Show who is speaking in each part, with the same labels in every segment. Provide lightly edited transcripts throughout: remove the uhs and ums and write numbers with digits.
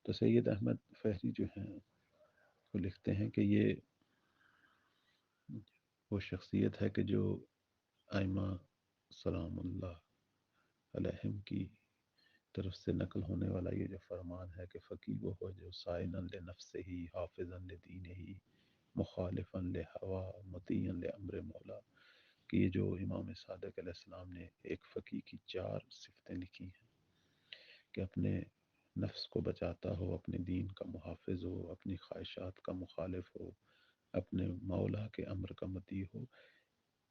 Speaker 1: تو سید احمد فہری جو ہیں وہ لکھتے ہیں کہ یہ وہ شخصیت ہے کہ جو ائمہ سلام اللہ علیہم کی طرف سے نقل ہونے والا یہ جو فرمان ہے کہ فقیہ وہ ہو جو سائنا لنفسہ ہی حافظا لدینہ ہی مخالفا لہوا مطیعا لامر مولا، کہ یہ جو امام صادق علیہ السلام نے ایک فقیہ کی 4 صفتیں لکھی ہیں کہ اپنے نفس کو بچاتا ہو، اپنے دین کا محافظ ہو، اپنی خواہشات کا مخالف ہو، اپنے مولا کے امر کا مطیع ہو،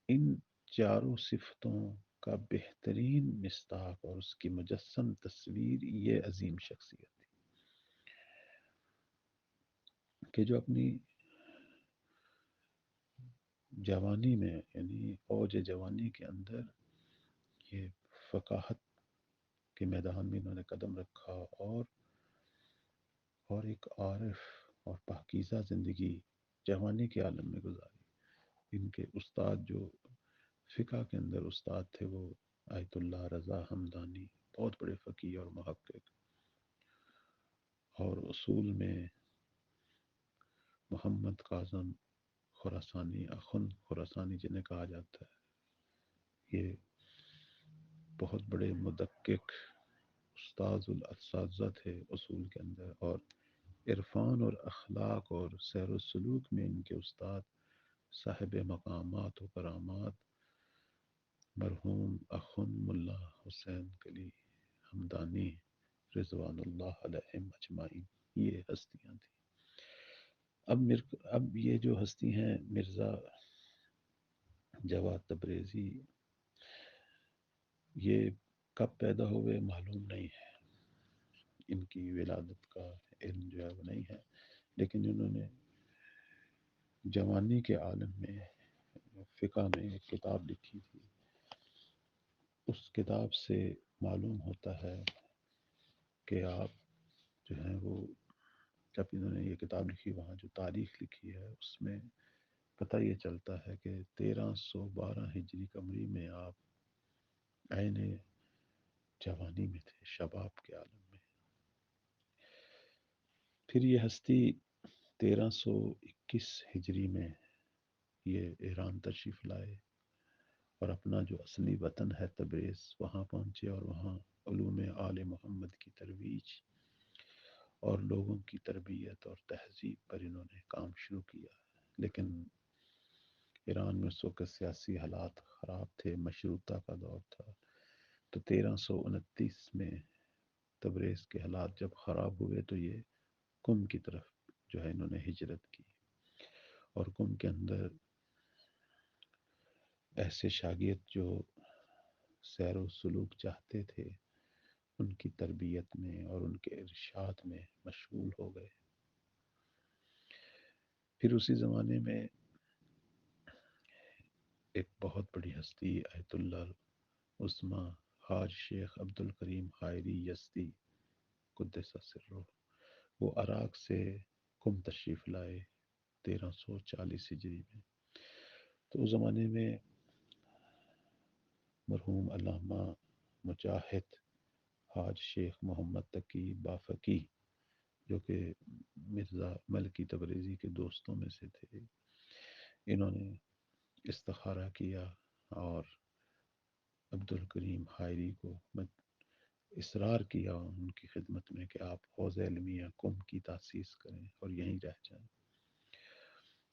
Speaker 1: ان چاروں صفتوں کا بہترین مصداق اور اس کی مجسم تصویر یہ عظیم شخصیت تھی کہ جو اپنی جوانی میں یعنی اوج جوانی کے اندر یہ فقاہت کے میدان میں انہوں نے قدم رکھا اور ایک عارف اور پاکیزہ زندگی جوانی کے عالم میں گزاری۔ ان کے استاد جو فقہ کے اندر استاد تھے وہ آیت اللہ رضا ہمدانی، بہت بڑے فقیہ اور محقق، اور اصول میں محمد کاظم خراسانی، اخن خراسانی جنہیں کہا جاتا ہے، یہ بہت بڑے مدقق استاذ الاساتذہ تھے اصول کے اندر، اور عرفان اور اخلاق اور سیر و سلوک میں ان کے استاد صاحب مقامات و کرامات مرحوم اخن ملا حسین کلی ہمدانی رضوان اللہ علیہم اجمعین، یہ ہستیاں تھیں۔ اب یہ جو ہستی ہیں مرزا جواد تبریزی، یہ کب پیدا ہوئے معلوم نہیں ہے، ان کی ولادت کا علم جو ہے وہ نہیں ہے، لیکن انہوں نے جوانی کے عالم میں فقہ میں ایک کتاب لکھی تھی۔ اس کتاب سے معلوم ہوتا ہے کہ آپ جو ہیں وہ جب انہوں نے یہ کتاب لکھی، وہاں جو تاریخ لکھی ہے اس میں پتہ یہ چلتا ہے کہ 1312 ہجری قمری میں آپ عین جوانی میں تھے، شباب کے عالم میں۔ پھر یہ ہستی 1321 ہجری میں یہ ایران تشریف لائے اور اپنا جو اصلی وطن ہے تبریز وہاں پہنچے، اور وہاں علوم آل محمد کی ترویج اور لوگوں کی تربیت اور تہذیب پر انہوں نے کام شروع کیا۔ لیکن ایران میں اس وقت سیاسی حالات خراب تھے، مشروطہ کا دور تھا، تو 1329 میں تبریز کے حالات جب خراب ہوئے تو یہ قم کی طرف جو ہے انہوں نے ہجرت کی، اور قم کے اندر ایسے شاگرد جو سیر و سلوک چاہتے تھے ان کی تربیت میں اور ان کے ارشاد میں مشغول ہو گئے۔ پھر اسی زمانے میں ایک بہت بڑی ہستی آیت اللہ عثما حاج شیخ عبد الکریم حائری یزدی قدس سرہ، وہ عراق سے قم تشریف لائے 1340 ہجری میں۔ تو اس زمانے میں مرحوم علامہ مجاہد حاج شیخ محمد تقی بافقی، جو کہ مرزا ملکی تبریزی کے دوستوں میں سے تھے، انہوں نے استخارہ کیا اور عبد الکریم حائری کو اصرار کیا ان کی خدمت میں کہ آپ حوض علمیہ قم کی تاسیس کریں اور یہیں رہ جائیں۔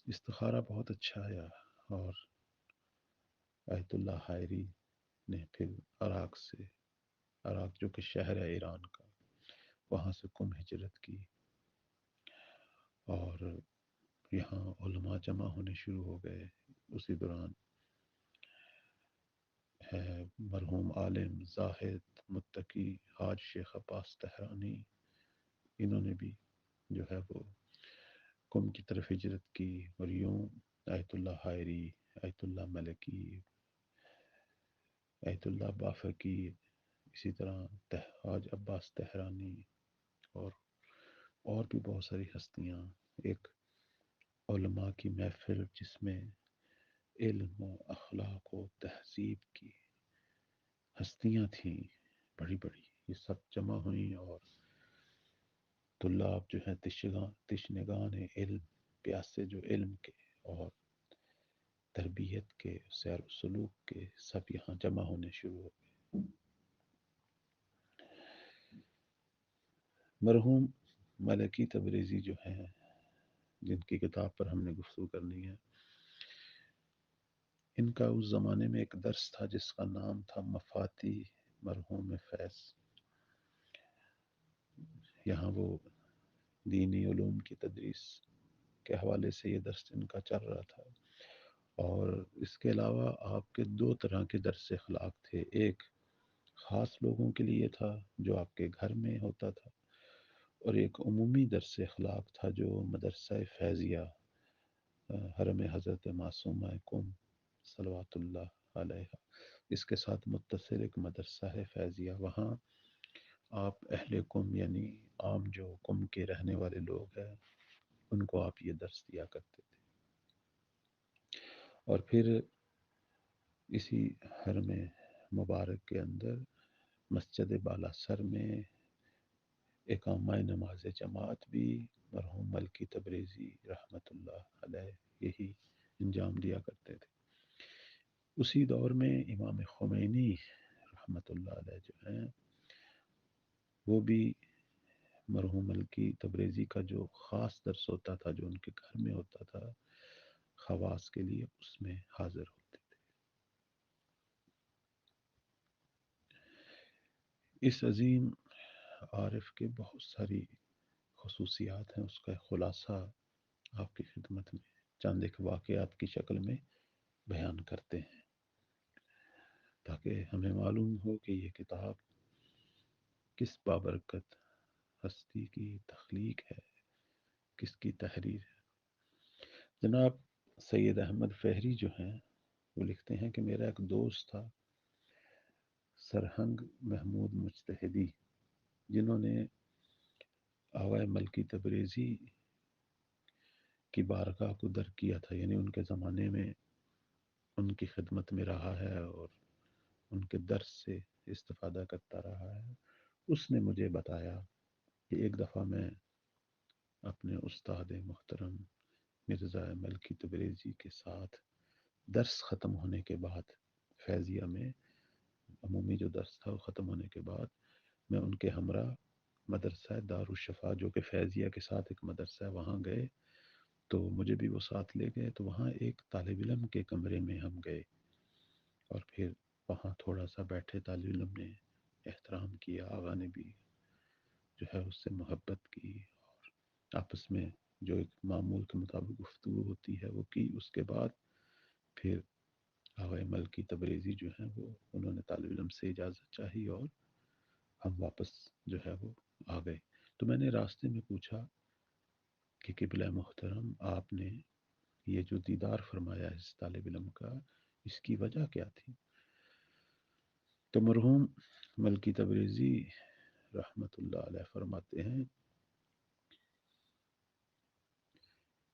Speaker 1: استخارہ بہت اچھا آیا، اور آیت اللہ حائری نے پھر عراق جو کہ شہر ہے ایران کا، وہاں سے قم ہجرت کی، اور یہاں علماء جمع ہونے شروع ہو گئے۔ اسی دوران ہے مرحوم عالم زاہد متقی حاج شیخ عباس تہرانی، انہوں نے بھی جو ہے وہ قم کی طرف ہجرت کی، اور یوں آیت اللہ حائری، آیت اللہ ملکی، آیت اللہ بافقی، اسی طرح حاج عباس تہرانی، اور اور بھی بہت ساری ہستیاں، ایک علماء کی محفل جس میں علم و اخلاق و تہذیب کی ہستیاں تھیں بڑی بڑی، یہ سب جمع ہوئیں اور طلاب جو ہیں تشنگان علم، پیاسے جو علم کے اور تربیت کے، سیر و سلوک کے، سب یہاں جمع ہونے شروع ہو گئے۔ مرحوم ملکی تبریزی جو ہیں، جن کی کتاب پر ہم نے گفتگو کرنی ہے، ان کا اس زمانے میں ایک درس تھا جس کا نام تھا مفاتیح مرحوم فیض۔ یہاں وہ دینی علوم کی تدریس کے حوالے سے یہ درس ان کا چل رہا تھا، اور اس کے علاوہ آپ کے دو طرح کے درس اخلاق تھے۔ ایک خاص لوگوں کے لیے تھا جو آپ کے گھر میں ہوتا تھا، اور ایک عمومی درس اخلاق تھا جو مدرسہ فیضیہ حرم حضرت معصومہ کم صلوات اللہ علیہ اس کے ساتھ متصل ایک مدرسہ ہے فیضیہ۔ وہاں آپ اہل کم یعنی عام جو کم کے رہنے والے لوگ ہیں ان کو آپ یہ درس دیا کرتے تھے۔ اور پھر اسی حرم مبارک کے اندر مسجد بالا سر میں اقامہ نماز جماعت بھی مرحوم ملکی تبریزی رحمۃ اللہ علیہ یہی انجام دیا کرتے تھے۔ اسی دور میں امام خمینی رحمۃ اللہ علیہ جو ہیں وہ بھی مرحوم ملکی تبریزی کا جو خاص درس ہوتا تھا جو ان کے گھر میں ہوتا تھا خواص کے لیے، اس میں حاضر ہوتے تھے۔ اس عظیم عارف کے بہت ساری خصوصیات ہیں، اس کا خلاصہ آپ کی خدمت میں چند ایک واقعات کی شکل میں بیان کرتے ہیں تاکہ ہمیں معلوم ہو کہ یہ کتاب کس بابرکت ہستی کی تخلیق ہے، کس کی تحریر ہے۔ جناب سید احمد فہری جو ہیں وہ لکھتے ہیں کہ میرا ایک دوست تھا سرہنگ محمود مجتہدی، جنہوں نے آغا ملکی تبریزی کی بارگاہ کو در کیا تھا، یعنی ان کے زمانے میں ان کی خدمت میں رہا ہے اور ان کے درس سے استفادہ کرتا رہا ہے۔ اس نے مجھے بتایا کہ ایک دفعہ میں اپنے استاد محترم مرزا ملکی تبریزی کے ساتھ درس ختم ہونے کے بعد فیضیہ میں عمومی جو درس تھا وہ ختم ہونے کے بعد میں ان کے ہمراہ مدرسہ دارالشفا جو کہ فیضیہ کے ساتھ ایک مدرسہ ہے وہاں گئے، تو مجھے بھی وہ ساتھ لے گئے۔ تو وہاں ایک طالب علم کے کمرے میں ہم گئے اور پھر وہاں تھوڑا سا بیٹھے، طالب علم نے احترام کیا، آغا نے بھی جو ہے اس سے محبت کی، اور آپس میں جو ایک معمول کے مطابق گفتگو ہوتی ہے وہ کی۔ اس کے بعد پھر آغا ملکی تبریزی جو ہیں وہ انہوں نے طالب علم سے اجازت چاہی اور ہم واپس جو ہے وہ آ گئے۔ تو میں نے راستے میں پوچھا کہ قبلہ محترم آپ نے یہ جو دیدار فرمایا اس طالب علم کا، اس کی وجہ کیا تھی؟ تو مرحوم ملکی تبریزی رحمۃ اللہ علیہ فرماتے ہیں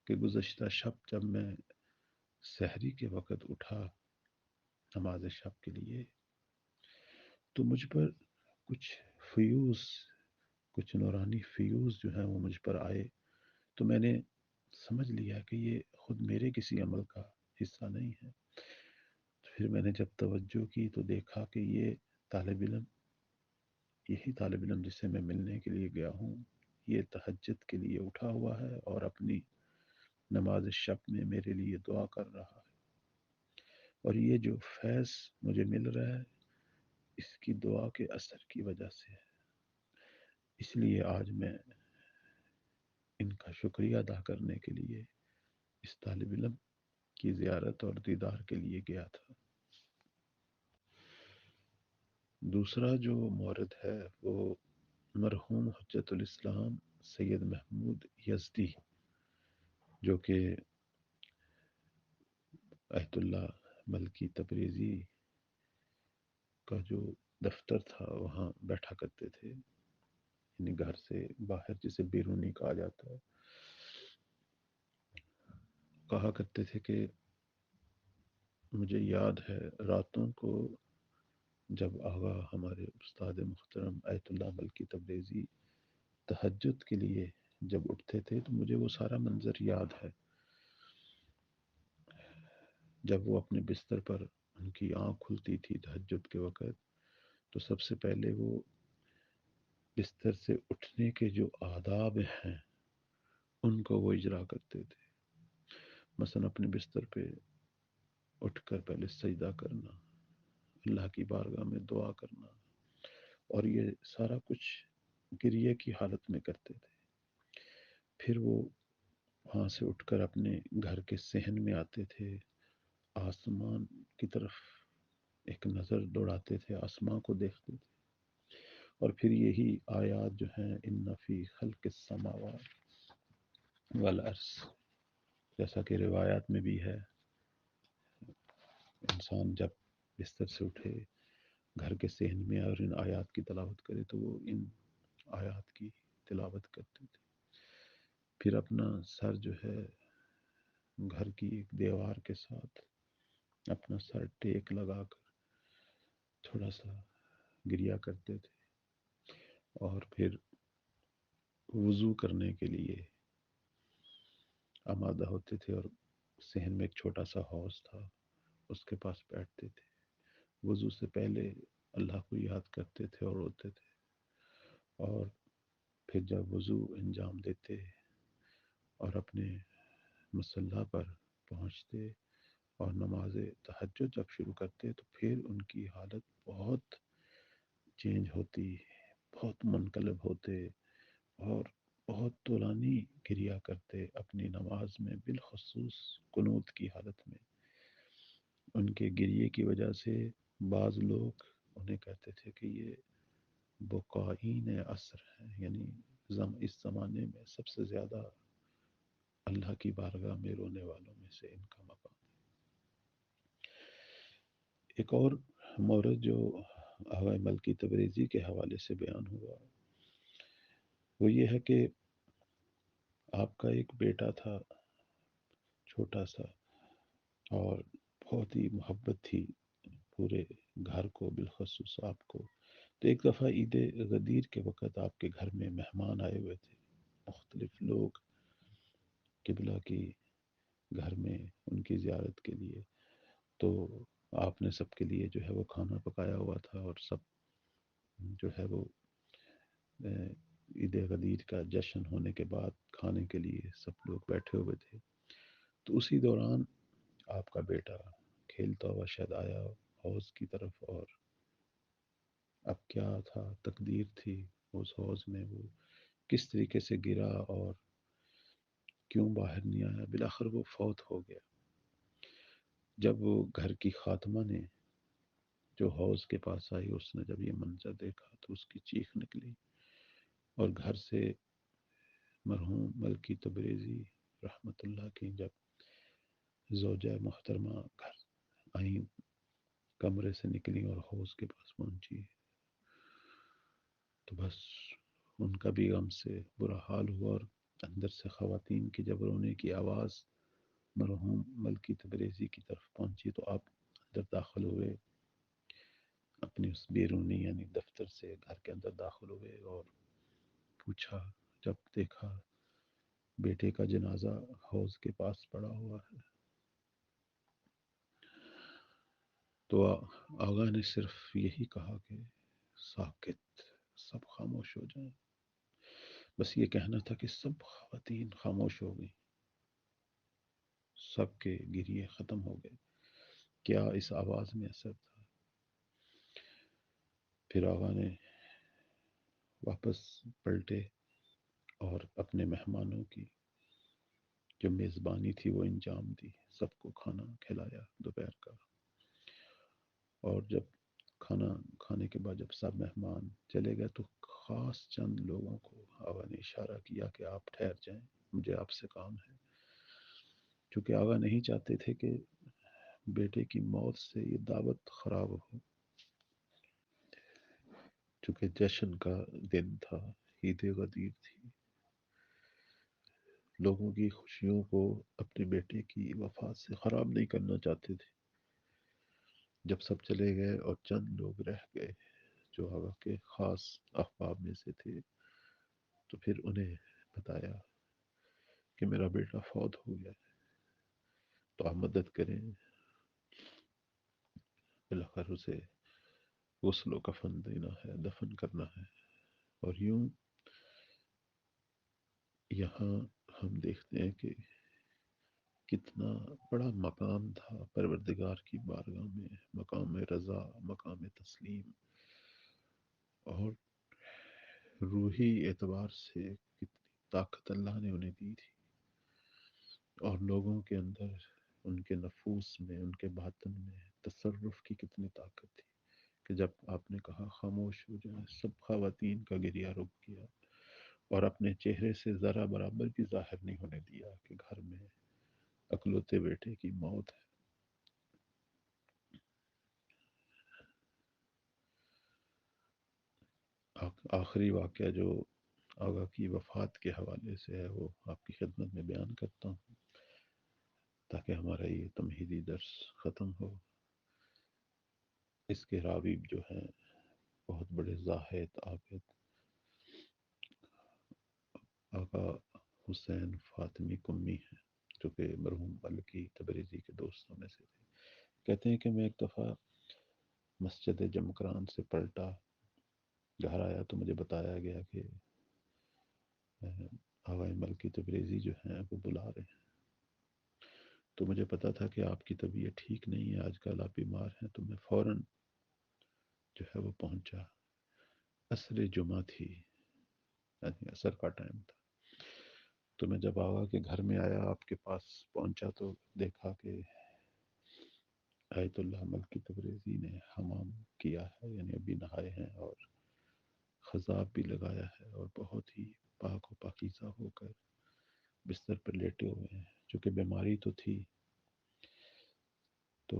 Speaker 1: کہ گزشتہ شب جب میں سحری کے وقت اٹھا نماز شب کے لیے تو مجھ پر کچھ فیوز، کچھ نورانی فیوز جو ہیں وہ مجھ پر آئے، تو میں نے سمجھ لیا کہ یہ خود میرے کسی عمل کا حصہ نہیں ہے۔ تو پھر میں نے جب توجہ کی تو دیکھا کہ یہ طالب علم، یہی طالب علم جسے میں ملنے کے لیے گیا ہوں، یہ تہجد کے لیے اٹھا ہوا ہے اور اپنی نماز شب میں میرے لیے دعا کر رہا ہے، اور یہ جو فیض مجھے مل رہا ہے اس کی دعا کے اثر کی وجہ سے ہے۔ اس لیے آج میں ان کا شکریہ ادا کرنے کے لیے اس طالب علم کی زیارت اور دیدار کے لیے گیا تھا۔ دوسرا جو مورد ہے وہ مرحوم حجت الاسلام سید محمود یزدی، جو کہ آیت اللہ ملکی تبریزی کا جو دفتر تھا وہاں بیٹھا کرتے تھے، یعنی گھر سے باہر جسے بیرونی کہا جاتا ہے۔ کہا کرتے تھے کہ مجھے یاد ہے راتوں کو جب آغا ہمارے استاد محترم آیت اللہ ملکی تبریزی تہجد کے لیے جب اٹھتے تھے تو مجھے وہ سارا منظر یاد ہے، جب وہ اپنے بستر پر ان کی آنکھ کھلتی تھی تہجد کے وقت، تو سب سے پہلے وہ بستر سے اٹھنے کے جو آداب ہیں ان کو وہ اجرا کرتے تھے. مثلا اپنے بستر پہ اٹھ کر پہلے سجدہ کرنا، اللہ کی بارگاہ میں دعا کرنا، اور یہ سارا کچھ گریے کی حالت میں کرتے تھے. پھر وہ وہاں سے اٹھ کر اپنے گھر کے صحن میں آتے تھے، آسمان کی طرف ایک نظر دوڑاتے تھے، آسمان کو دیکھتے تھے، اور پھر یہی آیات جو ہیں ان فی خلق السماوات والارض، جیسا کہ روایات میں بھی ہے، انسان جب بستر سے اٹھے گھر کے صحن میں اور ان آیات کی تلاوت کرے تو وہ ان آیات کی تلاوت کرتے تھے. پھر اپنا سر جو ہے گھر کی ایک دیوار کے ساتھ اپنا سر ٹیک لگا کر تھوڑا سا گریا کرتے تھے، اور پھر وضو کرنے کے لیے آمادہ ہوتے تھے، اور صحن میں ایک چھوٹا سا حوض تھا، اس کے پاس بیٹھتے تھے. وضو سے پہلے اللہ کو یاد کرتے تھے اور روتے تھے، اور پھر جب وضو انجام دیتے اور اپنے مصلی پر پہنچتے اور نماز تہجد جب شروع کرتے تو پھر ان کی حالت بہت چینج ہوتی، بہت منقلب ہوتے، اور بہت طولانی گریا کرتے اپنی نماز میں، بالخصوص قنوت کی حالت میں. ان کے گریے کی وجہ سے بعض لوگ انہیں کہتے تھے کہ یہ بقائین عصر ہیں، یعنی اس زمانے میں سب سے زیادہ اللہ کی بارگاہ میں رونے والوں میں سے ان کا مقام. ایک اور مورد جو آغا ملکی تبریزی کے حوالے سے بیان ہوا وہ یہ ہے کہ آپ کا ایک بیٹا تھا چھوٹا سا، اور بہت ہی محبت تھی پورے گھر کو، بالخصوص آپ کو. تو ایک دفعہ عید غدیر کے وقت آپ کے گھر میں مہمان آئے ہوئے تھے، مختلف لوگ قبلہ کی گھر میں ان کی زیارت کے لیے. تو آپ نے سب کے لیے جو ہے وہ کھانا پکایا ہوا تھا، اور سب جو ہے وہ عید غدیر کا جشن ہونے کے بعد کھانے کے لیے سب لوگ بیٹھے ہوئے تھے. تو اسی دوران آپ کا بیٹا کھیلتا ہوا شاید آیا حوض کی طرف، اور اب کیا تھا تقدیر تھی اس حوض میں وہ کس طریقے سے گرا اور کیوں باہر نہیں آیا، بالآخر وہ فوت ہو گیا. جب وہ گھر کی خاتمہ نے جو حوض کے پاس آئی، اس نے جب یہ منظر دیکھا تو اس کی چیخ نکلی، اور گھر سے مرحوم ملکی تبریزی رحمۃ اللہ کی جب زوجہ محترمہ گھر آئیں، کمرے سے نکلی اور حوض کے پاس پہنچی، تو بس ان کا بھی غم سے برا حال ہوا. اور اندر سے خواتین کی جب رونے کی آواز مرحوم ملکی تبریزی کی طرف پہنچی تو آپ اندر داخل ہوئے، اپنی اس بیرونی یعنی دفتر سے گھر کے اندر داخل ہوئے، اور پوچھا، جب دیکھا بیٹے کا جنازہ حوض کے پاس پڑا ہوا ہے، تو آغا نے صرف یہی کہا کہ ساکت، سب خاموش ہو جائیں. بس یہ کہنا تھا کہ سب خواتین خاموش ہو گئیں، سب کے گریے ختم ہو گئے. کیا اس آواز میں اثر تھا. پھر آغا نے واپس پلٹے اور اپنے مہمانوں کی جو میزبانی تھی وہ انجام دی، سب کو کھانا کھلایا دوپہر کا. اور جب کھانا کھانے کے بعد جب سب مہمان چلے گئے تو خاص چند لوگوں کو آغا نے اشارہ کیا کہ آپ ٹھہر جائیں، مجھے آپ سے کام ہے. چونکہ آغا نہیں چاہتے تھے کہ بیٹے کی موت سے یہ دعوت خراب ہو، چونکہ جشن کا دن تھا، عید غدیر تھی، لوگوں کی خوشیوں کو اپنے بیٹے کی وفات سے خراب نہیں کرنا چاہتے تھے. جب سب چلے گئے اور چند لوگ رہ گئے جو آغا کے خاص احباب میں سے تھے، تو پھر انہیں بتایا کہ میرا بیٹا فوت ہو گیا ہے، تو آپ مدد کریں، بالآخر اسے غسل و کفن دینا ہے، دفن کرنا ہے۔ اور یوں یہاں ہم دیکھتے ہیں کہ کتنا بڑا مقام تھا پروردگار کی بارگاہ میں، مقام رضا، مقام تسلیم، اور روحی اعتبار سے کتنی طاقت اللہ نے انہیں دی تھی، اور لوگوں کے اندر، ان کے نفوس میں، ان کے باطن میں تصرف کی کتنی طاقت تھی کہ جب آپ نے کہا خاموش ہو جائے، سب خواتین کا گریہ رک گیا، اور اپنے چہرے سے ذرا برابر بھی ظاہر نہیں ہونے دیا کہ گھر میں اکلوتے بیٹے کی موت ہے۔ آخری واقعہ جو آغا کی وفات کے حوالے سے ہے وہ آپ کی خدمت میں بیان کرتا ہوں تاکہ ہمارا یہ تمہیدی درس ختم ہو۔ اس کے راوی جو ہیں بہت بڑے زاہد عابد آقا حسین فاطمی کمی ہیں، جو کہ مرحوم ملکی تبریزی کے دوستوں میں سے تھے۔ کہتے ہیں کہ میں ایک دفعہ مسجد جمکران سے پلٹا، گھر آیا تو مجھے بتایا گیا کہ آقا ملکی تبریزی جو ہیں وہ بلا رہے ہیں۔ تو مجھے پتا تھا کہ آپ کی طبیعت ٹھیک نہیں ہے، آج کل آپ بیمار ہیں، تو میں فوراً جو ہے وہ پہنچا۔ عصر جمعہ تھی، یعنی عصر کا ٹائم تھا۔ تو میں جب آقا کے گھر میں آیا، آپ کے پاس پہنچا، تو دیکھا کہ آیت اللہ ملکی تبریزی نے حمام کیا ہے، یعنی ابھی نہائے ہیں، اور خضاب بھی لگایا ہے، اور بہت ہی پاک و پاکیزہ ہو کر بستر پر لیٹے ہوئے ہیں۔ چونکہ بیماری تو تھی، تو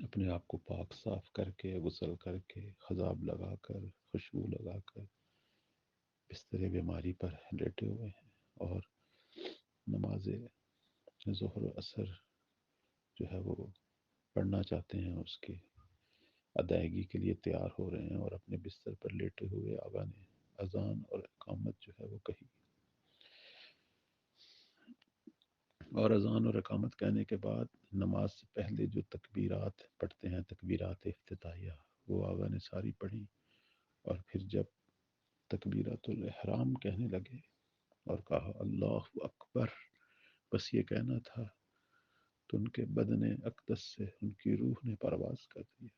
Speaker 1: اپنے آپ کو پاک صاف کر کے، غسل کر کے، خضاب لگا کر، خوشبو لگا کر بستر بیماری پر لیٹے ہوئے ہیں، اور نماز ظہر و عصر جو ہے وہ پڑھنا چاہتے ہیں، اس کی ادائیگی کے لیے تیار ہو رہے ہیں، اور اپنے بستر پر لیٹے ہوئے آقا نے اذان اور اقامت جو ہے وہ کہی، اور اذان اور اقامت کہنے کے بعد نماز سے پہلے جو تکبیرات پڑھتے ہیں، تکبیرات افتتاحیہ، وہ آقا نے ساری پڑھی، اور پھر جب تکبیرات الاحرام کہنے لگے اور کہا اللہ اکبر، بس یہ کہنا تھا، تو ان کے بدن اقدس سے ان کی روح نے پرواز کر دیا،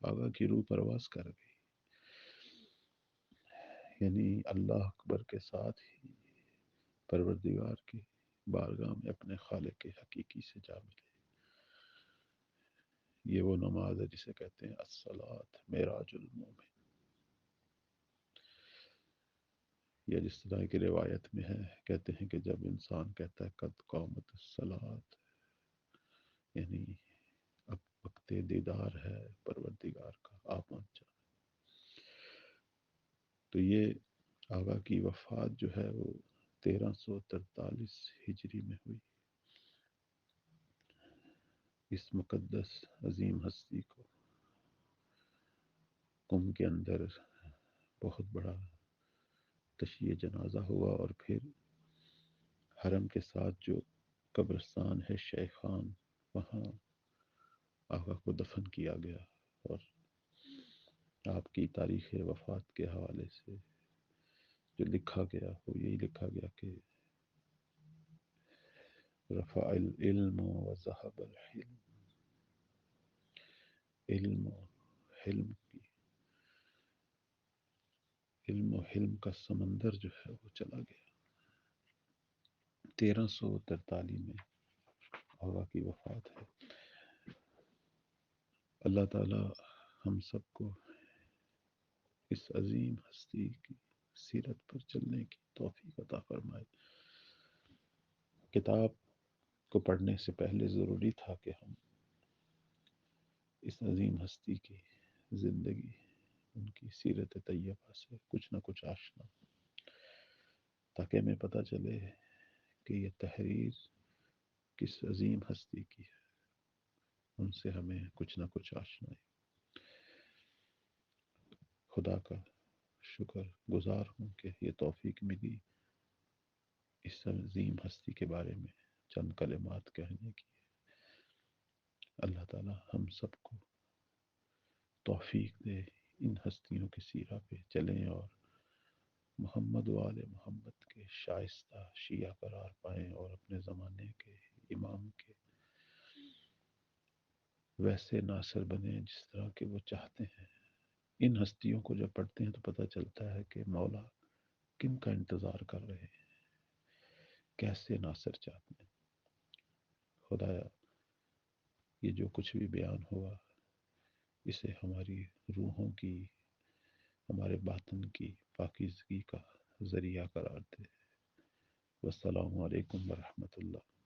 Speaker 1: آقا کی روح پرواز کر گئی۔ یعنی اللہ اکبر کے ساتھ ہی پروردگار کی بارگاہ میں اپنے خالق حقیقی سے جا ملے۔ یہ وہ نماز ہے جسے کہتے ہیں الصلاۃ معراج المومن، یا جس طرح کی روایت میں ہے، کہتے ہیں کہ جب انسان کہتا ہے قد قامت الصلاۃ، یعنی اب وقت دیدار ہے پروردگار کا، آپ پہنچ جا۔ تو یہ آقا کی وفات جو ہے وہ 1343 ہجری میں ہوئی۔ اس مقدس عظیم ہستی کو قم کے اندر بہت بڑا تشییع جنازہ ہوا، اور پھر حرم کے ساتھ جو قبرستان ہے شیخان، وہاں آقا کو دفن کیا گیا، اور آپ کی تاریخ وفات کے حوالے سے جو لکھا گیا وہ یہی لکھا گیا کہ رفع العلم و ذهب الحلم، علم و حلم کی، علم و حلم کا سمندر جو ہے وہ چلا گیا۔ 1343 میں آقا کی وفات ہے۔ اللہ تعالی ہم سب کو اس عظیم ہستی کی سیرت پر چلنے کی توفیق عطا فرمائے۔ کتاب کو پڑھنے سے پہلے ضروری تھا کہ ہم اس عظیم ہستی کی زندگی، ان کی سیرت طیبہ سے کچھ نہ کچھ آشنا، تاکہ ہمیں پتہ چلے کہ یہ تحریر کس عظیم ہستی کی ہے، ان سے ہمیں کچھ نہ کچھ آشنا ہے۔ خدا کا شکر گزار ہوں کہ یہ توفیق ملی اس عظیم ہستی کے بارے میں چند کلمات کہنے کی۔ اللہ تعالی ہم سب کو توفیق دے ان ہستیوں کی سیرہ پہ چلیں اور محمد و آل محمد کے شائستہ شیعہ قرار پائیں اور اپنے زمانے کے امام کے ویسے ناصر بنیں جس طرح کہ وہ چاہتے ہیں۔ ان ہستیوں کو جب پڑھتے ہیں تو پتہ چلتا ہے کہ مولا کن کا انتظار کر رہے ہیں، کیسے ناصر چاہتے ہیں۔ خدایا یہ جو کچھ بھی بیان ہوا اسے ہماری روحوں کی، ہمارے باطن کی پاکیزگی کا ذریعہ قرار دے۔ والسلام علیکم ورحمۃ اللہ۔